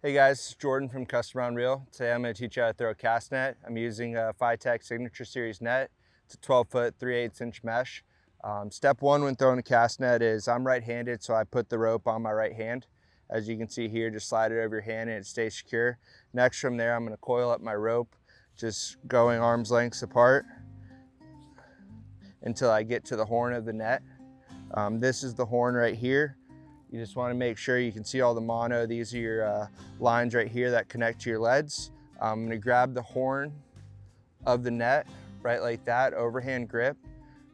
Hey guys, it's Jordan from Custom Round Reel. Today I'm going to teach you how to throw a cast net. I'm using a Phytech Signature Series net. It's a 12-foot, 3/8 inch mesh. Step one when throwing a cast net is I'm right-handed, so I put the rope on my right hand. As you can see here, just slide it over your hand and it stays secure. Next from there, I'm going to coil up my rope, just going arm's lengths apart until I get to the horn of the net. This is the horn right here. You just want to make sure you can see all the mono. These are your lines right here that connect to your leads. I'm going to grab the horn of the net, right like that, overhand grip.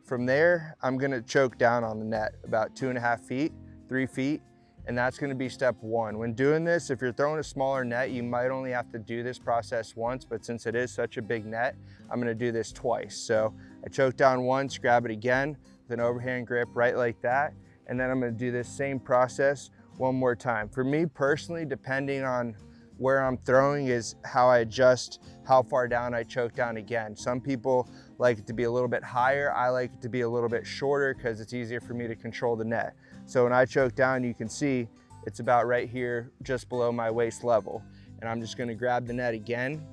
From there, I'm going to choke down on the net about 2.5 feet, 3 feet, and that's going to be step one. When doing this, if you're throwing a smaller net, you might only have to do this process once, but since it is such a big net, I'm going to do this twice. So I choke down once, grab it again with an overhand grip right like that. And then I'm gonna do this same process one more time. For me personally, depending on where I'm throwing is how I adjust how far down I choke down again. Some people like it to be a little bit higher. I like it to be a little bit shorter because it's easier for me to control the net. So when I choke down, you can see it's about right here, just below my waist level. And I'm just gonna grab the net again,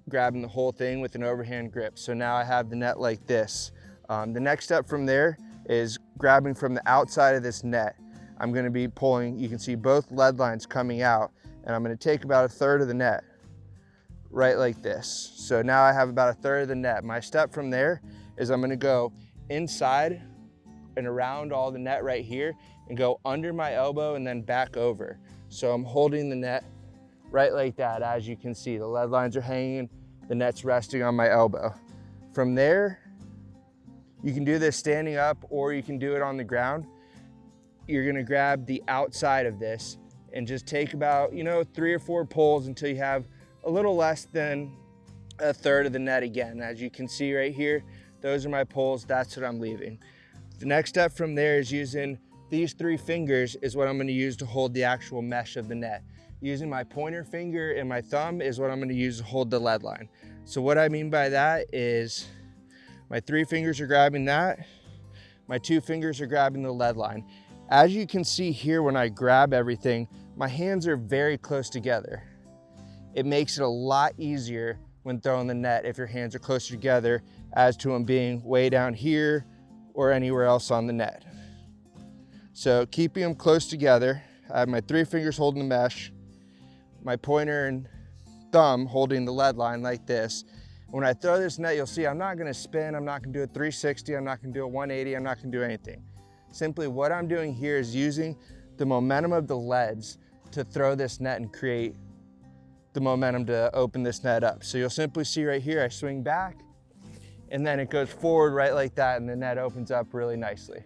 grabbing the whole thing with an overhand grip. So now I have the net like this. The next step from there is grabbing from the outside of this net. I'm gonna be pulling, you can see both lead lines coming out, and I'm gonna take about 1/3 of the net, right like this. So now I have about 1/3 of the net. My step from there is I'm gonna go inside and around all the net right here and go under my elbow and then back over. So I'm holding the net right like that. As you can see, the lead lines are hanging, the net's resting on my elbow. From there, you can do this standing up or you can do it on the ground. You're gonna grab the outside of this and just take about, 3 or 4 pulls until you have a little less than 1/3 of the net again. As you can see right here, those are my pulls, that's what I'm leaving. The next step from there is using these 3 fingers is what I'm gonna use to hold the actual mesh of the net. Using my pointer finger and my thumb is what I'm gonna use to hold the lead line. So what I mean by that is my 3 fingers are grabbing that. My 2 fingers are grabbing the lead line. As you can see here, when I grab everything, my hands are very close together. It makes it a lot easier when throwing the net if your hands are closer together as to them being way down here or anywhere else on the net. So keeping them close together, I have my 3 fingers holding the mesh, my pointer and thumb holding the lead line like this. When I throw this net, you'll see I'm not gonna spin, I'm not gonna do a 360, I'm not gonna do a 180, I'm not gonna do anything. Simply what I'm doing here is using the momentum of the leads to throw this net and create the momentum to open this net up. So you'll simply see right here, I swing back and then it goes forward right like that and the net opens up really nicely.